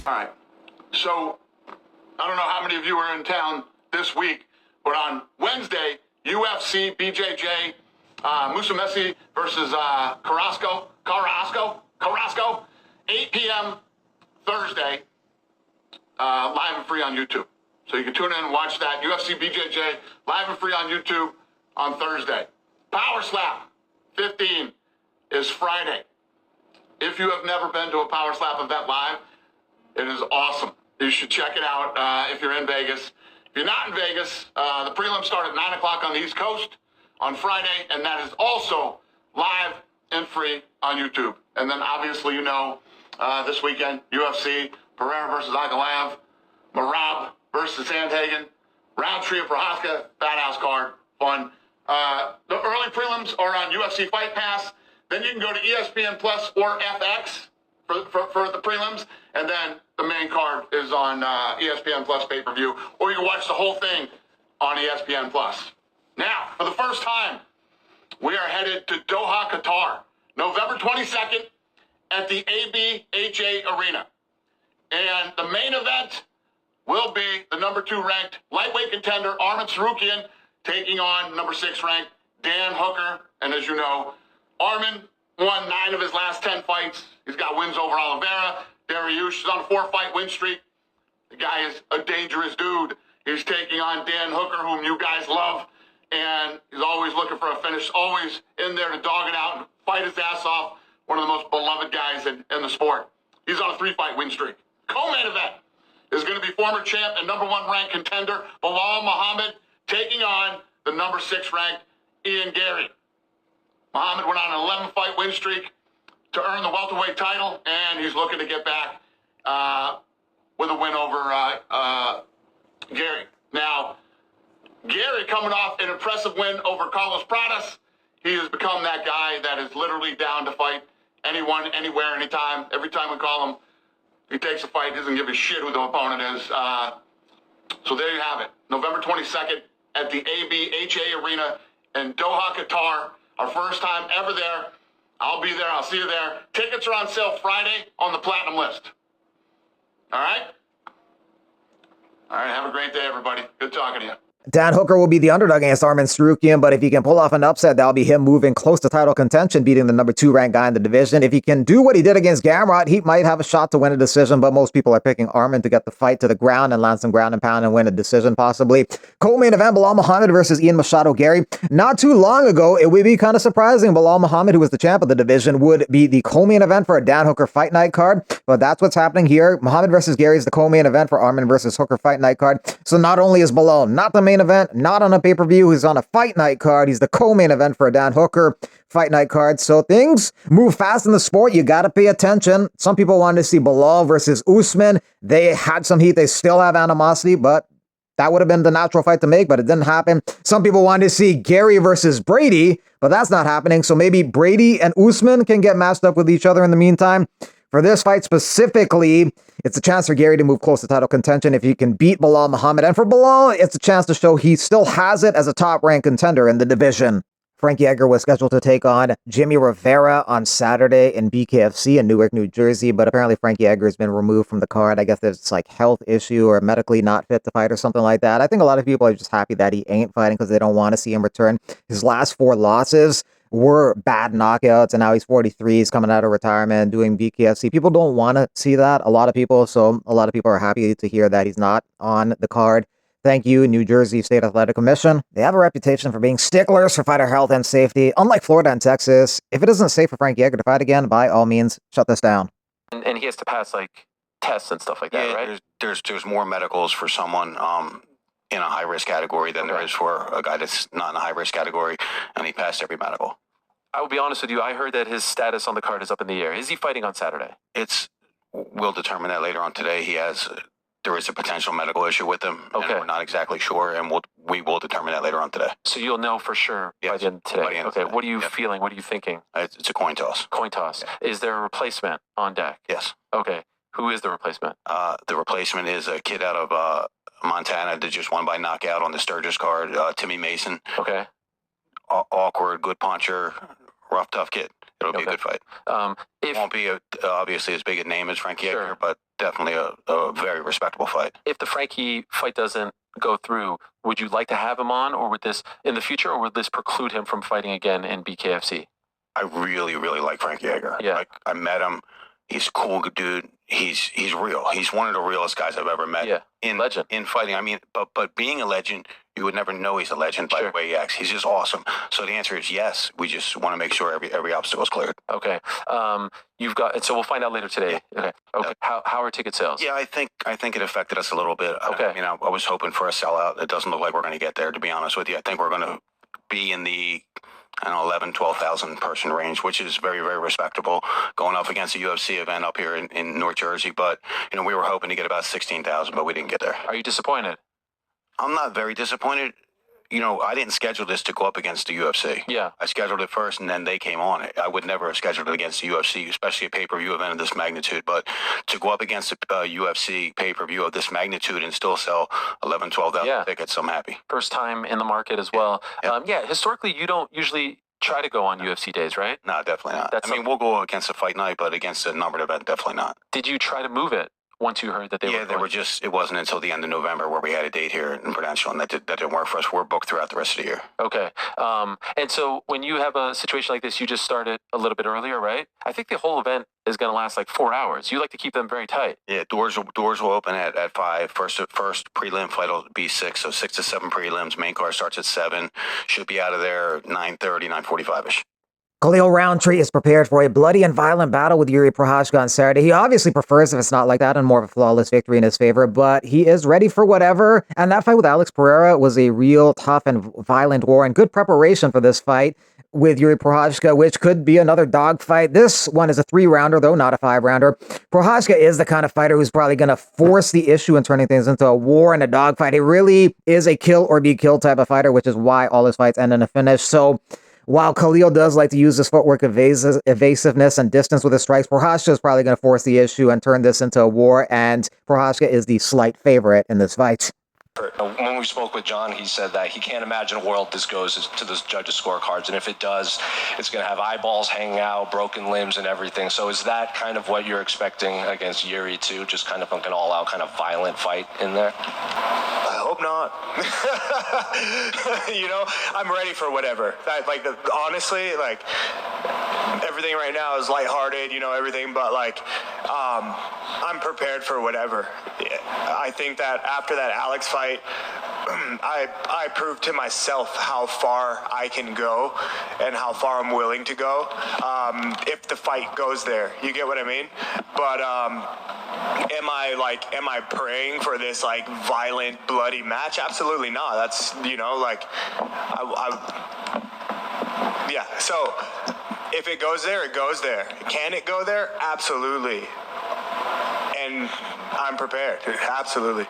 All right. So, I don't know how many of you are in town this week, but on Wednesday, UFC BJJ, Musumeci versus Carrasco, 8 p.m. Thursday, live and free on YouTube. So you can tune in and watch that. UFC BJJ, live and free on YouTube on Thursday. Power Slap 15 is Friday. If you have never been to a Power Slap event live, it is awesome. You should check it out if you're in Vegas. If you're not in Vegas, the prelims start at 9 o'clock on the East Coast on Friday, and that is also live and free on YouTube. And then obviously, this weekend, UFC, Pereira versus Ankalaev, Merab versus Sandhagen, Rountree of Prohaska, badass card, fun. The early prelims are on UFC Fight Pass. Then you can go to ESPN Plus or FX for the prelims, and then the main card is on ESPN Plus pay-per-view, or you can watch the whole thing on ESPN Plus. Now, for the first time, we are headed to Doha, Qatar, November 22nd at the ABHA Arena. And the main event will be the number 2 ranked lightweight contender, Arman Tsarukyan, taking on number 6 ranked Dan Hooker. And as you know, Arman won 9 of his last 10 fights. He's got wins over Oliveira, Dariush. He's on a 4-fight win streak. The guy is a dangerous dude. He's taking on Dan Hooker, whom you guys love. And he's always looking for a finish, always in there to dog it out and fight his ass off. One of the most beloved guys in the sport. He's on a 3-fight win streak. Co-main event is going to be former champ and number 1 ranked contender Belal Muhammad taking on the number 6 ranked Ian Gary. Muhammad went on an 11-fight win streak to earn the welterweight title, and he's looking to get back with a win over Gary. Now, Gary coming off an impressive win over Carlos Pradas. He has become that guy that is literally down to fight anyone, anywhere, anytime. Every time we call him, he takes a fight, doesn't give a shit who the opponent is. So there you have it. November 22nd at the ABHA Arena in Doha, Qatar. Our first time ever there. I'll be there. I'll see you there. Tickets are on sale Friday on the Platinum list. All right? All right. Have a great day, everybody. Good talking to you. Dan Hooker will be the underdog against Arman Tsarukyan, but if he can pull off an upset, that'll be him moving close to title contention, beating the number 2 ranked guy in the division. If he can do what he did against Gamrot, he might have a shot to win a decision, but most people are picking Arman to get the fight to the ground and land some ground and pound and win a decision, possibly. Co-main event, Belal Muhammad versus Ian Machado Gary. Not too long ago, it would be kind of surprising Belal Muhammad, who was the champ of the division, would be the co-main event for a Dan Hooker Fight Night card, but that's what's happening here. Muhammad versus Gary is the co-main event for Arman versus Hooker Fight Night card. So not only is Belal not the main event, not on a pay-per-view, he's on a Fight Night card. He's the co-main event for a Dan Hooker Fight Night card. So things move fast in the sport. You got to pay attention. Some people wanted to see Belal versus Usman. They had some heat. They still have animosity, but that would have been the natural fight to make, but it didn't happen. Some people wanted to see Gary versus Brady, but that's not happening. So maybe Brady and Usman can get matched up with each other in the meantime. For this fight specifically, it's a chance for Gary to move close to title contention if he can beat Belal Muhammad. And for Belal, it's a chance to show he still has it as a top-ranked contender in the division. Frankie Edgar was scheduled to take on Jimmy Rivera on Saturday in BKFC in Newark, New Jersey, but apparently Frankie Edgar has been removed from the card. I guess there's like health issue or medically not fit to fight or something like that. I think a lot of people are just happy that he ain't fighting because they don't want to see him return. His last 4 losses were bad knockouts, and now he's 43. He's coming out of retirement, doing BKFC. People don't want to see that, a lot of people, so a lot of people are happy to hear that he's not on the card. Thank you, New Jersey State Athletic Commission. They have a reputation for being sticklers for fighter health and safety. Unlike Florida and Texas, if it isn't safe for Frankie Edgar to fight again, by all means, shut this down. And he has to pass, like, tests and stuff like that, right? There's more medicals for someone in a high-risk category than there is for a guy that's not in a high-risk category, and he passed every medical. I will be honest with you, I heard that his status on the card is up in the air. Is he fighting on Saturday? We'll determine that later on today. There is a potential medical issue with him, and we're not exactly sure, and we will determine that later on today. So you'll know for sure by the end of today? Okay, what are you feeling? What are you thinking? It's a coin toss. Coin toss. Yeah. Is there a replacement on deck? Yes. Okay. Who is the replacement? The replacement is a kid out of Montana that just won by knockout on the Sturgis card, Timmy Mason. Okay. Awkward, good puncher, rough, tough kid. It'll be a good fight. It won't be obviously as big a name as Frankie Edgar, but definitely a very respectable fight. If the Frankie fight doesn't go through, would you like to have him on, or would this in the future, or would this preclude him from fighting again in BKFC? I really, really like Frankie Edgar. Yeah. Like, I met him. He's a cool dude. He's real. He's one of the realest guys I've ever met. Yeah. Legend. In fighting. I mean, but being a legend, you would never know he's a legend by the way he acts. He's just awesome. So the answer is yes. We just want to make sure every obstacle is cleared. Okay. You've got, so we'll find out later today. Yeah. Okay. How are ticket sales? Yeah, I think it affected us a little bit. Okay. I mean, I was hoping for a sellout. It doesn't look like we're going to get there, to be honest with you. I think we're going to be in the 12,000 person range, which is very, very respectable, going up against a UFC event up here in North Jersey. But, we were hoping to get about 16,000, but we didn't get there. Are you disappointed? I'm not very disappointed. I didn't schedule this to go up against the UFC. Yeah. I scheduled it first, and then they came on it. I would never have scheduled it against the UFC, especially a pay-per-view event of this magnitude. But to go up against a UFC pay-per-view of this magnitude and still sell 12,000 tickets, I'm happy. First time in the market as well. Yeah. Historically, you don't usually try to go on UFC days, right? No, definitely not. We'll go against a fight night, but against a numbered event, definitely not. Did you try to move it once you heard that they were going? It wasn't until the end of November where we had a date here in Prudential, and that didn't work for us. We're booked throughout the rest of the year. Okay. And so when you have a situation like this, you just started a little bit earlier, right? I think the whole event is going to last like 4 hours. You like to keep them very tight. Yeah, doors will open at 5. First prelim fight will be 6, so 6 to 7 prelims. Main card starts at 7. Should be out of there 9:30, 9:45ish. Khalil Rountree is prepared for a bloody and violent battle with Yuri Prochazka on Saturday. He obviously prefers if it's not like that and more of a flawless victory in his favor, but he is ready for whatever. And that fight with Alex Pereira was a real tough and violent war and good preparation for this fight with Yuri Prochazka, which could be another dogfight. This one is a 3-rounder, though, not a 5-rounder. Prochazka is the kind of fighter who's probably going to force the issue and turning things into a war and a dogfight. He really is a kill or be killed type of fighter, which is why all his fights end in a finish. So while Khalil does like to use his footwork, evasiveness, and distance with his strikes, Prochazka is probably going to force the issue and turn this into a war, and Prochazka is the slight favorite in this fight. When we spoke with John, he said that he can't imagine a world this goes to the judges' scorecards, and if it does, it's going to have eyeballs hanging out, broken limbs, and everything. So is that kind of what you're expecting against Yuri too? Just kind of like an all-out kind of violent fight in there? I hope not. I'm ready for whatever. Honestly, everything right now is lighthearted, everything, but I'm prepared for whatever. I think that after that Alex fight, I proved to myself how far I can go and how far I'm willing to go if the fight goes there. You get what I mean? But am I praying for this violent, bloody match? Absolutely not. That's yeah. So if it goes there, it goes there. Can it go there? Absolutely. And I'm prepared. Absolutely.